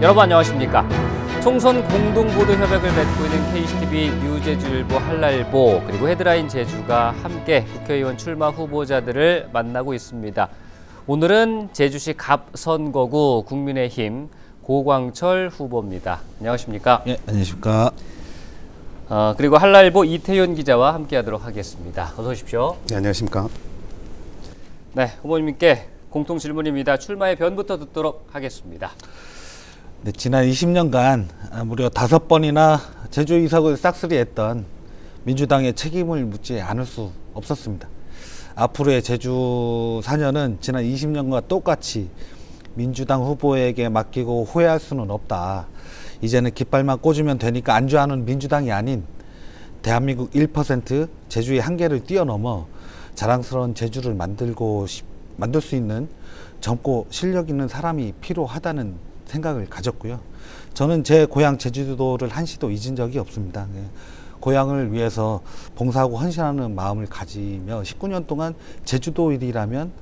여러분 안녕하십니까? 총선 공동보도 협약을 맺고 있는 KCTV 뉴제주일보 한라일보 그리고 헤드라인 제주가 함께 국회의원 출마 후보자들을 만나고 있습니다. 오늘은 제주시 갑선거구 국민의힘 고광철 후보입니다. 안녕하십니까? 예, 안녕하십니까? 그리고 한라일보 이태윤 기자와 함께하도록 하겠습니다. 어서 오십시오. 네, 안녕하십니까? 네, 후보님께 공통 질문입니다. 출마의 변부터 듣도록 하겠습니다. 네, 지난 20년간 무려 5번이나 제주 이석을 싹쓸이했던 민주당의 책임을 묻지 않을 수 없었습니다. 앞으로의 제주 4년은 지난 20년과 똑같이 민주당 후보에게 맡기고 후회할 수는 없다. 이제는 깃발만 꽂으면 되니까 안주하는 민주당이 아닌 대한민국 1% 제주의 한계를 뛰어넘어 자랑스러운 제주를 만들 수 있는 젊고 실력 있는 사람이 필요하다는 생각을 가졌고요. 저는 제 고향 제주도를 한시도 잊은 적이 없습니다. 고향을 위해서 봉사하고 헌신하는 마음을 가지며 19년 동안 제주도일이라면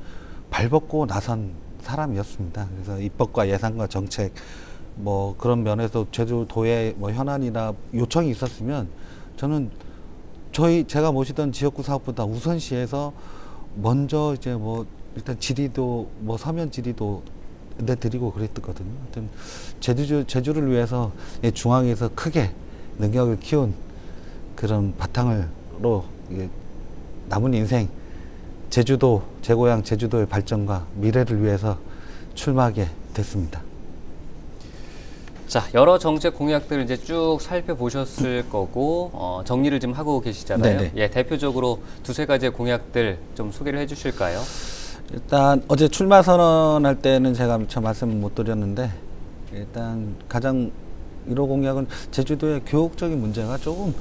발벗고 나선 사람이었습니다. 그래서 입법과 예산과 정책 뭐 그런 면에서 제주도의 뭐 현안이나 요청이 있었으면 저는 제가 모시던 지역구 사업보다 우선시해서 먼저 이제 뭐 일단 질의도 뭐 서면 질의도 내드리고 그랬거든요. 하여튼 제주를 위해서 중앙에서 크게 능력을 키운 그런 바탕으로 남은 인생 제주도, 제 고향 제주도의 발전과 미래를 위해서 출마하게 됐습니다. 자, 여러 정책 공약들을 이제 쭉 살펴보셨을 거고 정리를 좀 하고 계시잖아요. 네네. 예, 대표적으로 두세 가지의 공약들 좀 소개를 해주실까요? 일단 어제 출마 선언할 때는 제가 미처 말씀을 못 드렸는데 일단 가장 1호 공약은 제주도의 교육적인 문제가 조금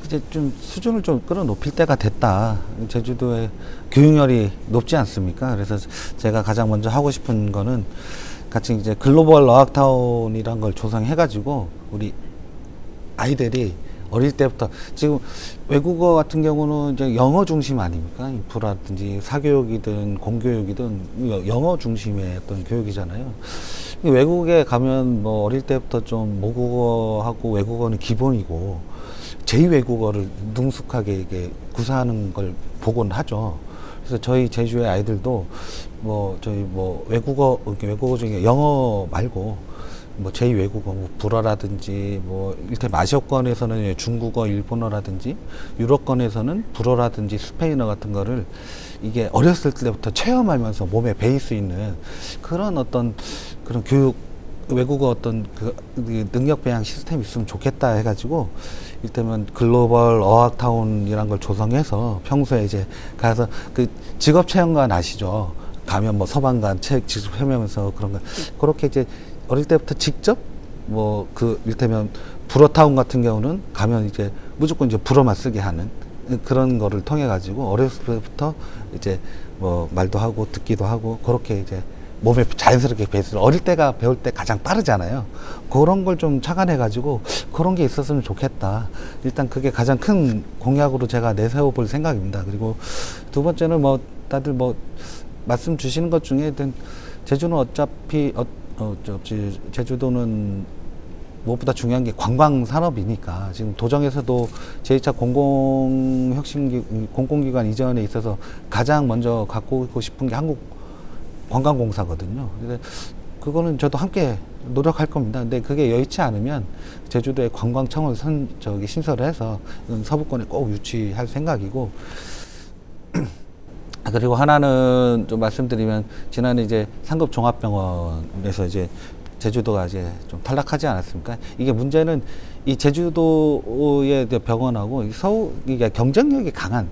이제 좀 수준을 좀 끌어높일 때가 됐다. 제주도의 교육열이 높지 않습니까? 그래서 제가 가장 먼저 하고 싶은 거는 같이 이제 글로벌 어학타운이란 걸 조성해가지고 우리 아이들이 어릴 때부터 지금 외국어 같은 경우는 이제 영어 중심 아닙니까? 인프라든지 사교육이든 공교육이든 영어 중심의 어떤 교육이잖아요. 외국에 가면 뭐 어릴 때부터 좀 모국어하고 외국어는 기본이고 제2외국어를 능숙하게 이게 구사하는 걸 보곤 하죠. 그래서 저희 제주의 아이들도 외국어 중에 영어 말고 뭐 제2외국어, 뭐 불어라든지 뭐 이를테면 아시아권에서는 중국어, 일본어라든지 유럽권에서는 불어라든지 스페인어 같은 거를 이게 어렸을 때부터 체험하면서 몸에 배일 수 있는 그런 어떤 그런 교육 외국어 어떤 그 능력 배양 시스템이 있으면 좋겠다 해가지고 이를테면 글로벌 어학타운이란 걸 조성해서 평소에 이제 가서 그 직업체험관 아시죠? 가면 뭐 서방관 책 직접 헤매면서 그런 거 그렇게 이제 어릴 때부터 직접 이를테면 불어타운 같은 경우는 가면 이제 무조건 이제 불어만 쓰게 하는 그런 거를 통해 가지고 어렸을 때부터 이제 뭐 말도 하고 듣기도 하고 그렇게 이제 몸에 자연스럽게 배웠어요. 어릴 때가 배울 때 가장 빠르잖아요. 그런 걸 좀 착안해 가지고 그런 게 있었으면 좋겠다. 일단 그게 가장 큰 공약으로 제가 내세워 볼 생각입니다. 그리고 두 번째는 뭐 다들 뭐 말씀 주시는 것 중에 제주는 어차피 제주도는 무엇보다 중요한 게 관광 산업이니까 지금 도정에서도 제2차 공공기관 이전에 있어서 가장 먼저 갖고 싶은 게 한국관광공사거든요. 그래서 그거는 저도 함께 노력할 겁니다. 근데 그게 여의치 않으면 제주도에 관광청을 신설을 해서 서부권에 꼭 유치할 생각이고 그리고 하나는 좀 말씀드리면 지난해 이제 상급 종합병원에서 이제 제주도가 이제 좀 탈락하지 않았습니까? 이게 문제는 이 제주도의 병원하고 이게 경쟁력이 강한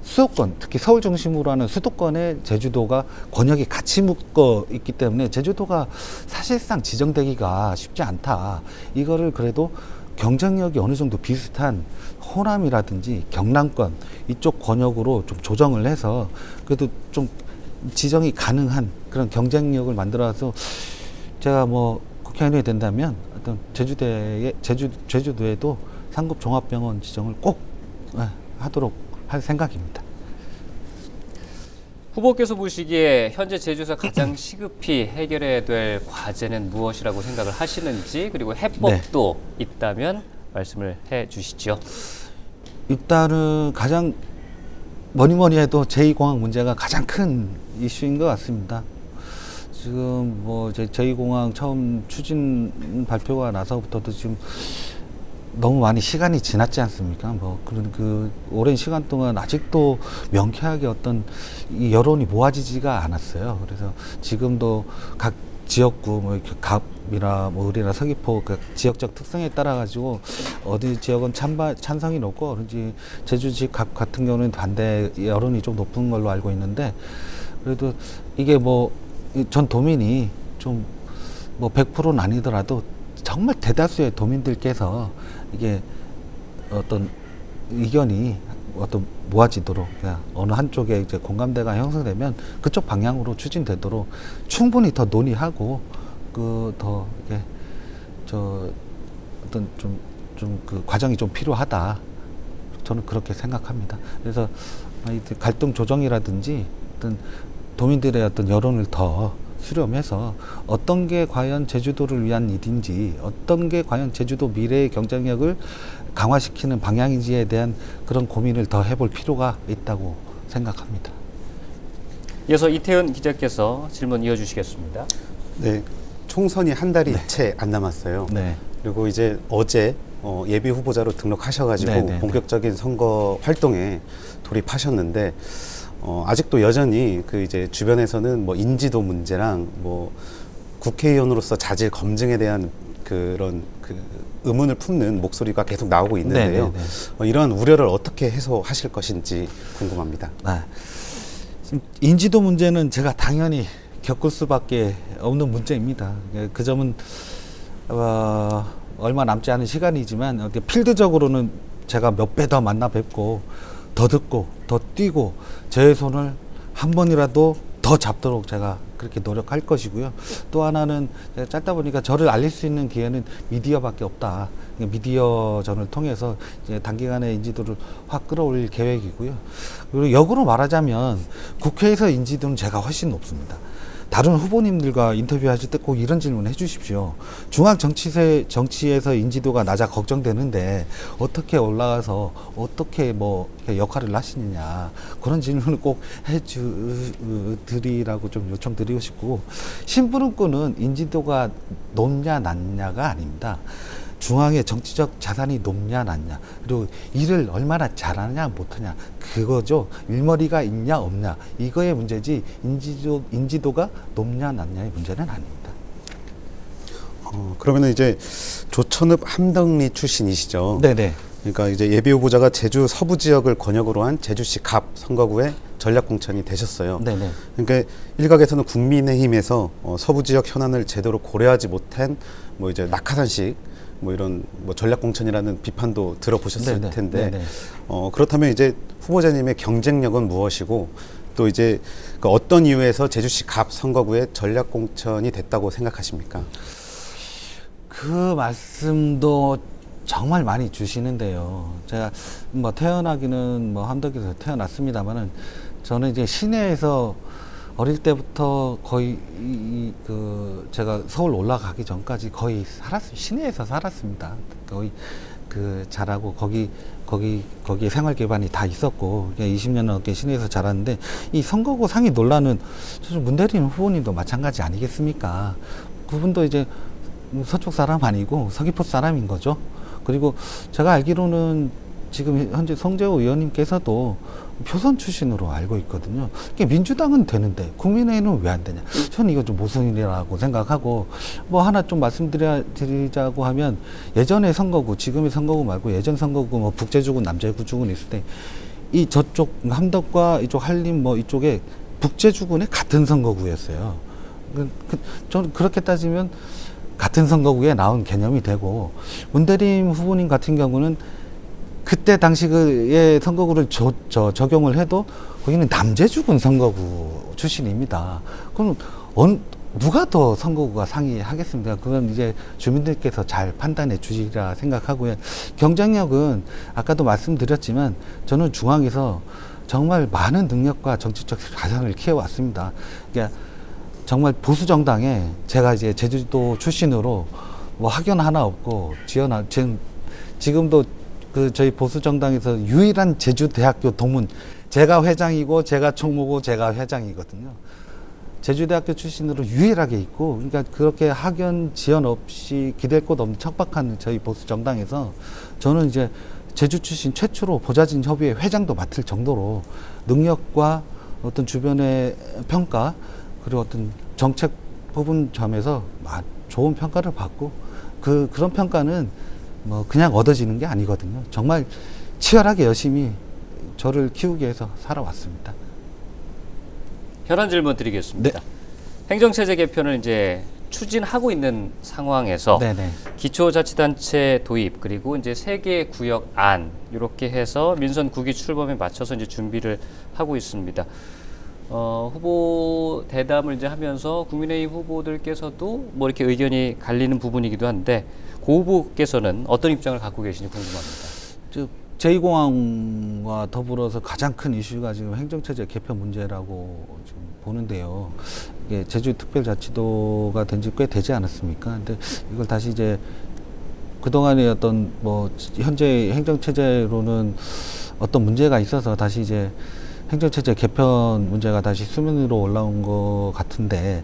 수도권, 특히 서울 중심으로 하는 수도권에 제주도가 권역이 같이 묶어 있기 때문에 제주도가 사실상 지정되기가 쉽지 않다. 이거를 그래도 경쟁력이 어느 정도 비슷한 호남이라든지 경남권 이쪽 권역으로 좀 조정을 해서 그래도 좀 지정이 가능한 그런 경쟁력을 만들어서 제가 뭐 국회의원이 된다면 어떤 제주도에도 상급 종합병원 지정을 꼭 하도록 할 생각입니다. 후보께서 보시기에 현재 제주에서 가장 시급히 해결해야 될 과제는 무엇이라고 생각을 하시는지, 그리고 해법도 있다면 말씀을 해 주시죠. 일단은 가장 뭐니 해도 제2공항 문제가 가장 큰 이슈인 것 같습니다. 지금 뭐 이제 제2공항 처음 추진 발표가 나서부터도 지금 너무 많이 시간이 지났지 않습니까? 뭐 그런 그 오랜 시간 동안 아직도 명쾌하게 어떤 이 여론이 모아지지가 않았어요. 그래서 지금도 각 지역구 뭐 이렇게 갑이나 뭐 을이나 서귀포 그 지역적 특성에 따라 가지고 어디 지역은 찬성이 높고 그런지 제주지 갑 같은 경우는 반대 여론이 좀 높은 걸로 알고 있는데, 그래도 이게 뭐 전 도민이 좀 뭐 100%는 아니더라도 정말 대다수의 도민들께서 이게 어떤 의견이 어떤 모아지도록 그냥 어느 한쪽에 이제 공감대가 형성되면 그쪽 방향으로 추진되도록 충분히 더 논의하고 그 더 이게 저 어떤 좀 그 과정이 좀 필요하다, 저는 그렇게 생각합니다. 그래서 갈등 조정이라든지 어떤 도민들의 어떤 여론을 더 수렴해서 어떤 게 과연 제주도를 위한 일인지, 어떤 게 과연 제주도 미래의 경쟁력을 강화시키는 방향인지에 대한 그런 고민을 더 해볼 필요가 있다고 생각합니다. 이어서 이태은 기자께서 질문 이어주시겠습니다. 네, 총선이 한 달이 채 안 남았어요. 네. 그리고 이제 어제 예비 후보자로 등록하셔가지고 본격적인 선거 활동에 돌입하셨는데, 아직도 여전히 그 이제 주변에서는 뭐 인지도 문제랑 뭐 국회의원으로서 자질 검증에 대한 그런 그 의문을 품는 목소리가 계속 나오고 있는데요. 이러한 우려를 어떻게 해소하실 것인지 궁금합니다. 인지도 문제는 제가 당연히 겪을 수밖에 없는 문제입니다. 그 점은 얼마 남지 않은 시간이지만 필드적으로는 제가 몇 배 더 만나 뵙고 더 듣고 더 뛰고 제 손을 한 번이라도 더 잡도록 제가 그렇게 노력할 것이고요. 또 하나는 짧다 보니까 저를 알릴 수 있는 기회는 미디어밖에 없다. 미디어전을 통해서 이제 단기간에 인지도를 확 끌어올릴 계획이고요. 그리고 역으로 말하자면 국회에서 인지도는 제가 훨씬 높습니다. 다른 후보님들과 인터뷰하실 때 꼭 이런 질문 해주십시오. 중앙 정치에서 인지도가 낮아 걱정되는데 어떻게 올라가서 어떻게 뭐 역할을 하시느냐, 그런 질문을 꼭 해드리라고 좀 요청드리고 싶고, 심부름꾼은 인지도가 높냐 낮냐가 아닙니다. 중앙의 정치적 자산이 높냐 낮냐, 그리고 일을 얼마나 잘하냐 못하냐, 그거죠. 일머리가 있냐 없냐, 이거의 문제지 인지도가 높냐 낮냐의 문제는 아닙니다. 그러면은 이제 조천읍 함덕리 출신이시죠? 네네. 그러니까 이제 예비 후보자가 제주 서부 지역을 권역으로 한 제주시 갑 선거구에 전략 공천이 되셨어요. 네네. 그러니까 일각에서는 국민의힘에서 서부 지역 현안을 제대로 고려하지 못한 뭐 이제 낙하산식 뭐 이런 뭐 전략 공천이라는 비판도 들어보셨을 네네. 텐데, 네네. 그렇다면 이제 후보자님의 경쟁력은 무엇이고, 또 이제 그 어떤 이유에서 제주시 갑 선거구에 전략 공천이 됐다고 생각하십니까? 그 말씀도 정말 많이 주시는데요. 제가 뭐 태어나기는 뭐 함덕에서 태어났습니다만은, 저는 이제 시내에서 어릴 때부터 거의 제가 서울 올라가기 전까지 거의 시내에서 살았습니다. 거의 자라고 거기에 생활 기반이 다 있었고 20년 넘게 시내에서 자랐는데, 이 선거구 상위 논란은 사실 문대림 후보님도 마찬가지 아니겠습니까? 그분도 이제 서쪽 사람 아니고 서귀포 사람인 거죠. 그리고 제가 알기로는 지금 현재 송재호 의원님께서도 표선 출신으로 알고 있거든요. 민주당은 되는데 국민의힘은 왜 안 되냐. 저는 이거 좀 모순이라고 생각하고, 뭐 하나 좀 말씀드리자고 하면, 예전의 선거구, 지금의 선거구 말고 예전 선거구, 뭐 북제주군, 남제주군 있을 때 이 저쪽 함덕과 이쪽 한림 뭐 이쪽에 북제주군의 같은 선거구였어요. 저는 그렇게 따지면 같은 선거구에 나온 개념이 되고, 문대림 후보님 같은 경우는 그때 당시의 선거구를 적용을 해도 거기는 남제주군 선거구 출신입니다. 그럼 누가 더 선거구가 상위하겠습니까? 그건 이제 주민들께서 잘 판단해 주시리라 생각하고요. 경쟁력은 아까도 말씀드렸지만 저는 중앙에서 정말 많은 능력과 정치적 가산을 키워왔습니다. 그러니까 정말 보수 정당에 제가 이제 제주도 출신으로 뭐 학연 하나 없고 지금도 그 저희 보수 정당에서 유일한 제주대학교 동문, 제가 회장이고 제가 총무고 제가 회장이거든요. 제주대학교 출신으로 유일하게 있고, 그러니까 그렇게 학연 지연 없이 기댈 곳 없는 척박한 저희 보수 정당에서 저는 이제 제주 출신 최초로 보좌진 협의회 회장도 맡을 정도로 능력과 어떤 주변의 평가 그리고 어떤 정책 부분 점에서 좋은 평가를 받고 그런 평가는 뭐 그냥 얻어지는 게 아니거든요. 정말 치열하게 열심히 저를 키우기 위해서 살아왔습니다. 현안 질문 드리겠습니다. 네. 행정체제 개편을 이제 추진하고 있는 상황에서 네네. 기초자치단체 도입 그리고 이제 3개 구역 안 이렇게 해서 민선 9기 출범에 맞춰서 이제 준비를 하고 있습니다. 후보 대담을 이제 하면서 국민의힘 후보들께서도 뭐 이렇게 의견이 갈리는 부분이기도 한데 고 후보께서는 어떤 입장을 갖고 계시는지 궁금합니다. 제2공항과 더불어서 가장 큰 이슈가 지금 행정체제 개편 문제라고 지금 보는데요. 이게 제주특별자치도가 된 지 꽤 되지 않았습니까? 근데 이걸 다시 이제 그동안의 어떤 뭐 현재 행정체제로는 어떤 문제가 있어서 다시 이제 행정체제 개편 문제가 다시 수면 위로 올라온 것 같은데,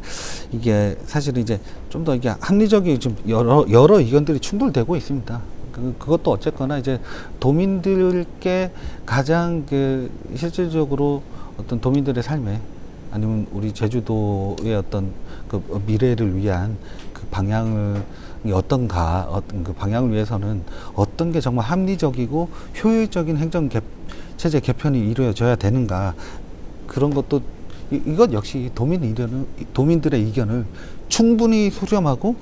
이게 사실 이제 좀 더 이게 합리적인 좀 여러 의견들이 충돌되고 있습니다. 그것도 어쨌거나 이제 도민들께 가장 실질적으로 어떤 도민들의 삶에 아니면 우리 제주도의 어떤 그 미래를 위한 그 방향을 어떤 그 방향을 위해서는 어떤 게 정말 합리적이고 효율적인 체제 개편이 이루어져야 되는가, 그런 것도 이것 역시 도민들의 의견을 충분히 수렴하고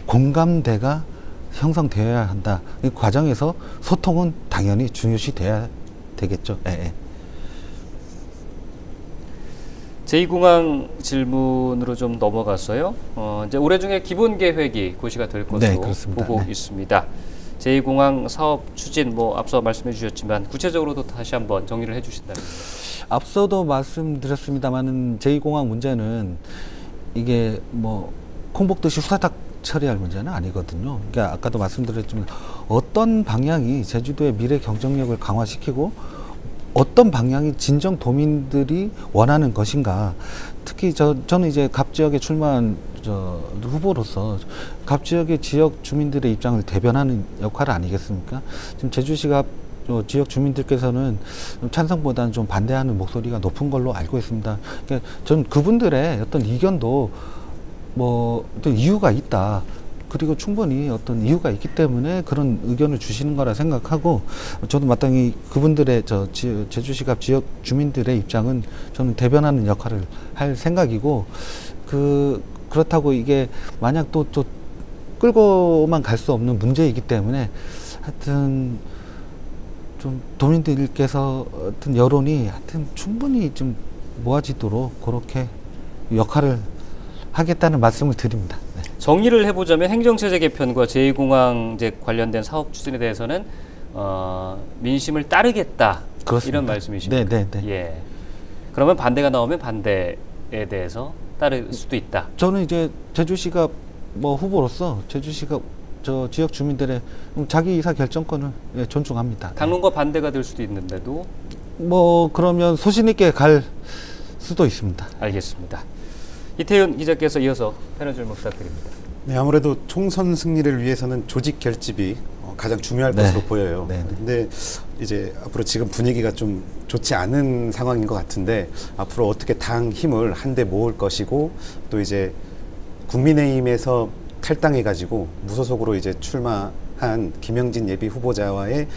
공감대가 형성되어야 한다. 이 과정에서 소통은 당연히 중요시 돼야 되겠죠. 예. 제2공항 질문으로 좀 넘어갔어요. 이제 올해 중에 기본 계획이 고시가 될 것으로 보고 있습니다. 제2공항 사업 추진 뭐 앞서 말씀해 주셨지만 구체적으로도 다시 한번 정리를 해 주신다면. 앞서도 말씀드렸습니다만은 제2공항 문제는 이게 뭐 콩복듯이 후다닥 처리할 문제는 아니거든요. 그러니까 아까도 말씀드렸지만 어떤 방향이 제주도의 미래 경쟁력을 강화시키고 어떤 방향이 진정 도민들이 원하는 것인가. 특히 저는 이제 갑 지역에 출마한 후보로서 갑 지역의 지역 주민들의 입장을 대변하는 역할 아니겠습니까? 지금 제주시가 지역 주민들께서는 찬성보다는 좀 반대하는 목소리가 높은 걸로 알고 있습니다. 그러니까 저는 그분들의 어떤 의견도 뭐 어떤 이유가 있다. 그리고 충분히 어떤 이유가 있기 때문에 그런 의견을 주시는 거라 생각하고, 저도 마땅히 그분들의 제주시갑 지역 주민들의 입장은 저는 대변하는 역할을 할 생각이고, 그렇다고 이게 만약 또 끌고만 갈 수 없는 문제이기 때문에 하여튼 좀 도민들께서 어떤 여론이 하여튼 충분히 좀 모아지도록 그렇게 역할을 하겠다는 말씀을 드립니다. 네. 정리를 해보자면 행정체제 개편과 제2공항 이제 관련된 사업 추진에 대해서는 민심을 따르겠다. 그렇습니다. 이런 말씀이십니까? 네. 예. 그러면 반대가 나오면 반대에 대해서 따를 수도 있다. 저는 이제 제주시가 뭐 후보로서 제주시가 지역 주민들의 자기 의사 결정권을 존중합니다. 당론과 반대가 될 수도 있는데도 뭐 그러면 소신 있게 갈 수도 있습니다. 알겠습니다. 이태윤 기자께서 이어서 패널 질문 부탁드립니다. 네, 아무래도 총선 승리를 위해서는 조직 결집이 가장 중요할 것으로 보여요. 근데 이제 앞으로 지금 분위기가 좀 좋지 않은 상황인 것 같은데, 앞으로 어떻게 당 힘을 한데 모을 것이고, 또 이제 국민의힘에서 탈당해가지고 무소속으로 이제 출마한 김영진 예비 후보자와의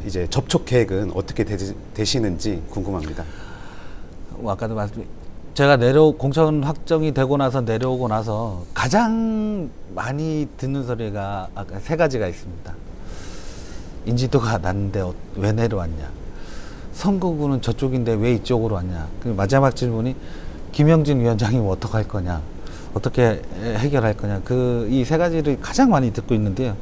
이제 접촉 계획은 어떻게 되시는지 궁금합니다. 아까도 제가 공천 확정이 되고 나서 내려오고 나서 가장 많이 듣는 소리가 아까 3가지가 있습니다. 인지도가 낮은데 왜 내려왔냐, 선거구는 저쪽인데 왜 이쪽으로 왔냐, 마지막 질문이 김영진 위원장이 뭐 어떡할 거냐, 어떻게 해결할 거냐, 이 3가지를 가장 많이 듣고 있는데요.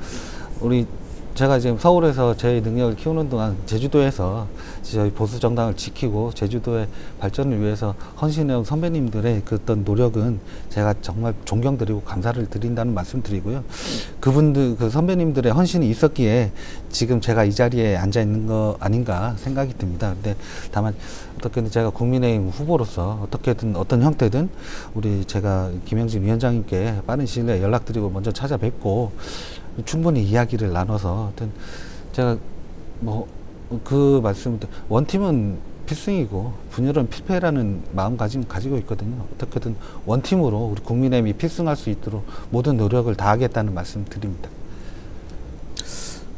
우리 제가 지금 서울에서 제 능력을 키우는 동안 제주도에서 저희 보수 정당을 지키고 제주도의 발전을 위해서 헌신해온 선배님들의 그 어떤 노력은 제가 정말 존경드리고 감사를 드린다는 말씀 드리고요. 그분들, 그 선배님들의 헌신이 있었기에 지금 제가 이 자리에 앉아 있는 거 아닌가 생각이 듭니다. 근데 다만 어떻게든 제가 국민의힘 후보로서 어떻게든 어떤 형태든 우리 제가 김영진 위원장님께 빠른 시일 내에 연락드리고 먼저 찾아뵙고 충분히 이야기를 나눠서 하여튼 제가 뭐 그 말씀 원팀은 필승이고 분열은 필패라는 마음가짐 가지고 있거든요. 어떻게든 원팀으로 우리 국민의힘이 필승할 수 있도록 모든 노력을 다하겠다는 말씀 드립니다.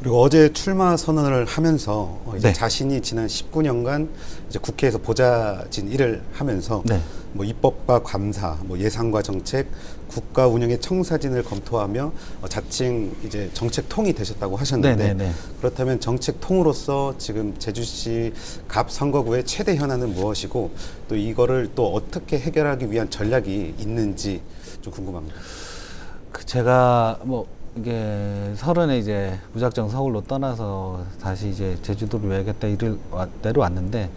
그리고 어제 출마 선언을 하면서 이제 네. 자신이 지난 19년간 이제 국회에서 보좌진 일을 하면서 네. 뭐 입법과 감사, 뭐 예산과 정책, 국가 운영의 청사진을 검토하며 자칭 이제 정책통이 되셨다고 하셨는데 네. 그렇다면 정책통으로서 지금 제주시 갑 선거구의 최대 현안은 무엇이고 또 이거를 또 어떻게 해결하기 위한 전략이 있는지 좀 궁금합니다. 제가 뭐 이게 서른에 이제 무작정 서울로 떠나서 다시 이제 제주도를 외야겠다 일을 내려왔는데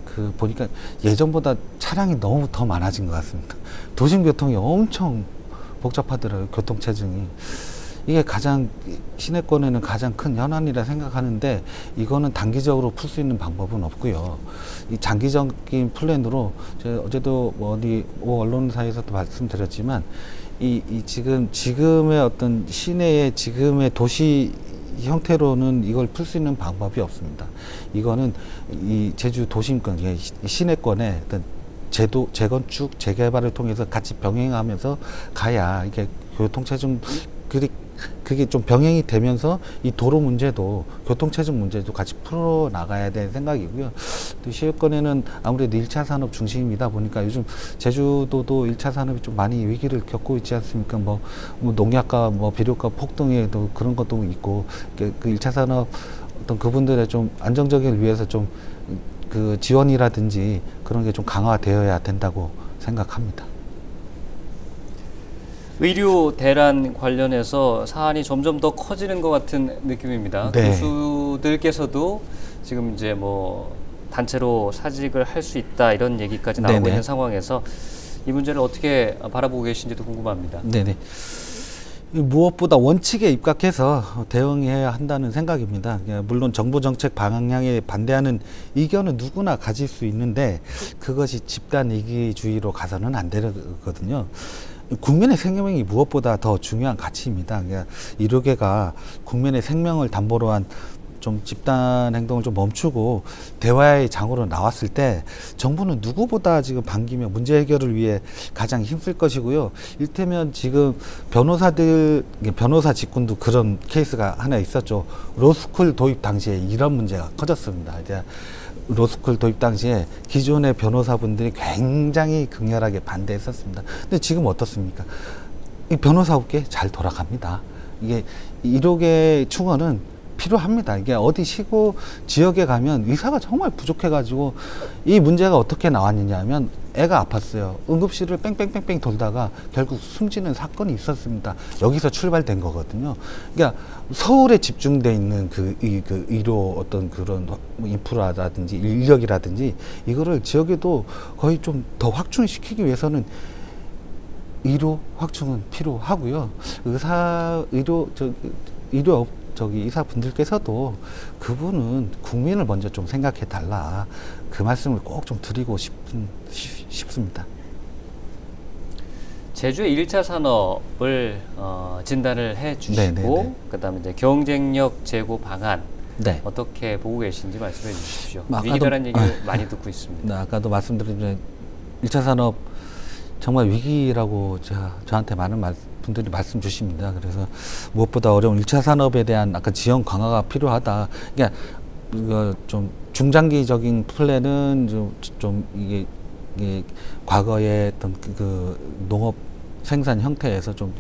그 보니까 예전보다 차량이 너무 더 많아진 것 같습니다. 도심 교통이 엄청 복잡하더라고요. 교통체증이. 이게 가장 시내권에는 가장 큰 현안이라 생각하는데 이거는 단기적으로 풀 수 있는 방법은 없고요. 이 장기적인 플랜으로 제가 어제도 뭐 어디 언론사에서도 말씀드렸지만 지금의 어떤 시내의 지금의 도시 형태로는 이걸 풀 수 있는 방법이 없습니다. 이거는 이 제주 도심권, 시내권의 어떤 재건축, 재개발을 통해서 같이 병행하면서 가야 이게 교통체증, 그게 좀 병행이 되면서 이 도로 문제도 교통체증 문제도 같이 풀어 나가야 될 생각이고요. 또 시외권에는 아무래도 1차 산업 중심이다 보니까 요즘 제주도도 1차 산업이 좀 많이 위기를 겪고 있지 않습니까? 뭐 농약과 뭐 비료가 폭등에도 그런 것도 있고 그 1차 산업 어떤 그분들의 좀 안정적을 위해서 좀 그 지원이라든지 그런 게 좀 강화되어야 된다고 생각합니다. 의료 대란 관련해서 사안이 점점 더 커지는 것 같은 느낌입니다. 네. 교수들께서도 지금 이제 뭐 단체로 사직을 할 수 있다 이런 얘기까지 나오고 네네. 있는 상황에서 이 문제를 어떻게 바라보고 계신지도 궁금합니다. 네네. 무엇보다 원칙에 입각해서 대응해야 한다는 생각입니다. 물론 정부 정책 방향에 반대하는 이견은 누구나 가질 수 있는데 그것이 집단 이기주의로 가서는 안 되거든요. 국민의 생명이 무엇보다 더 중요한 가치입니다. 의료계가 국민의 생명을 담보로 한 좀 집단 행동을 좀 멈추고 대화의 장으로 나왔을 때 정부는 누구보다 지금 반기며 문제 해결을 위해 가장 힘쓸 것이고요. 일테면 지금 변호사 직군도 그런 케이스가 하나 있었죠. 로스쿨 도입 당시에 이런 문제가 커졌습니다. 이제 로스쿨 도입 당시에 기존의 변호사분들이 굉장히 극렬하게 반대했었습니다. 근데 지금 어떻습니까? 이 변호사업계 잘 돌아갑니다. 이게 의료계 충원은 필요합니다. 이게 어디 시고 지역에 가면 의사가 정말 부족해가지고 이 문제가 어떻게 나왔느냐 하면 애가 아팠어요. 응급실을 뺑뺑뺑뺑 돌다가 결국 숨지는 사건이 있었습니다. 여기서 출발된 거거든요. 그러니까 서울에 집중돼 있는 그 의료 어떤 그런 인프라라든지 인력이라든지 이거를 지역에도 거의 좀 더 확충시키기 위해서는 의료 확충은 필요하고요. 의사분들께서도 그분은 국민을 먼저 좀 생각해 달라. 그 말씀을 꼭 좀 드리고 싶습니다. 제주의 1차 산업을 진단을 해 주시고 그다음에 이제 경쟁력 제고 방안 네. 어떻게 보고 계신지 말씀해 주십시오. 아까도, 위기다라는 얘기를 많이 듣고 있습니다. 네, 아까도 말씀드린 1차 산업 정말 위기라고 저한테 많은 분들이 말씀 주십니다. 그래서 무엇보다 어려운 1차 산업에 대한 아까 지원 강화가 필요하다. 그러니까 이거 좀 중장기적인 플랜은 이게 과거의 어떤 그 농업 생산 형태에서 좀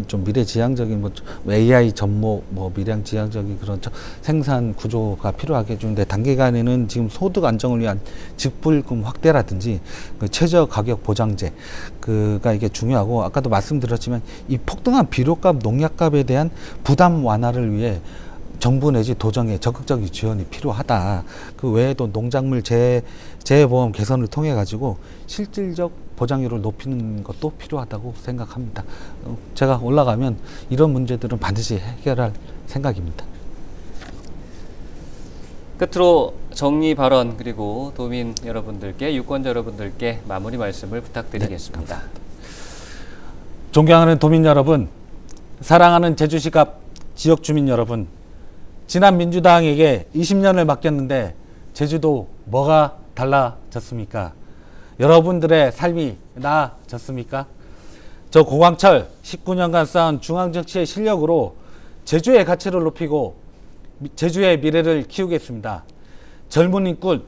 좀 미래지향적인 AI 접목, 미래지향적인 그런 생산 구조가 필요하게 해주는데, 단기간에는 지금 소득 안정을 위한 직불금 확대라든지 최저 가격 보장제가 이게 중요하고, 아까도 말씀드렸지만 이 폭등한 비료값, 농약값에 대한 부담 완화를 위해 정부 내지 도정의 적극적인 지원이 필요하다. 그 외에도 농작물 재해보험 개선을 통해 가지고 실질적 보장률을 높이는 것도 필요하다고 생각합니다. 제가 올라가면 이런 문제들은 반드시 해결할 생각입니다. 끝으로 정리 발언 그리고 도민 여러분들께, 유권자 여러분들께 마무리 말씀을 부탁드리겠습니다. 네, 존경하는 도민 여러분, 사랑하는 제주시 갑 지역 주민 여러분, 지난 민주당에게 20년을 맡겼는데 제주도 뭐가 달라졌습니까? 여러분들의 삶이 나아졌습니까? 저 고광철 19년간 쌓은 중앙정치의 실력으로 제주의 가치를 높이고 제주의 미래를 키우겠습니다. 젊은 인꾼,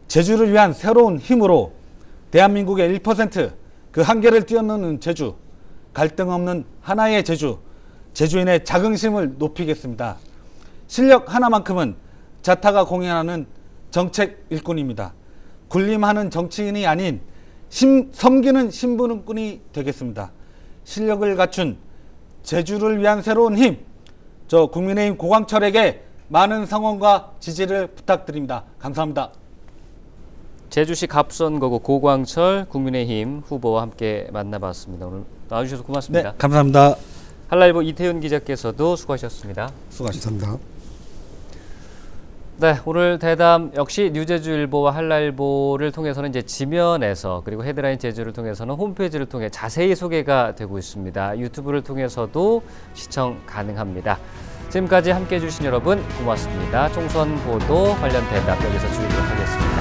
제주를 위한 새로운 힘으로 대한민국의 1%, 그 한계를 뛰어넘는 제주, 갈등 없는 하나의 제주, 제주인의 자긍심을 높이겠습니다. 실력 하나만큼은 자타가 공연하는 정책 일꾼입니다. 군림하는 정치인이 아닌 섬기는 신분꾼이 되겠습니다. 실력을 갖춘 제주를 위한 새로운 힘, 저 국민의힘 고광철에게 많은 성원과 지지를 부탁드립니다. 감사합니다. 제주시 갑선거구 고광철 국민의힘 후보와 함께 만나봤습니다. 오늘 나와주셔서 고맙습니다. 네, 감사합니다. 한라일보 이태훈 기자께서도 수고하셨습니다. 수고하셨습니다. 네, 오늘 대담 역시 뉴제주일보와 한라일보를 통해서는 이제 지면에서, 그리고 헤드라인 제주를 통해서는 홈페이지를 통해 자세히 소개가 되고 있습니다. 유튜브를 통해서도 시청 가능합니다. 지금까지 함께해 주신 여러분 고맙습니다. 총선 보도 관련 대담 여기서 줄이도록 하겠습니다.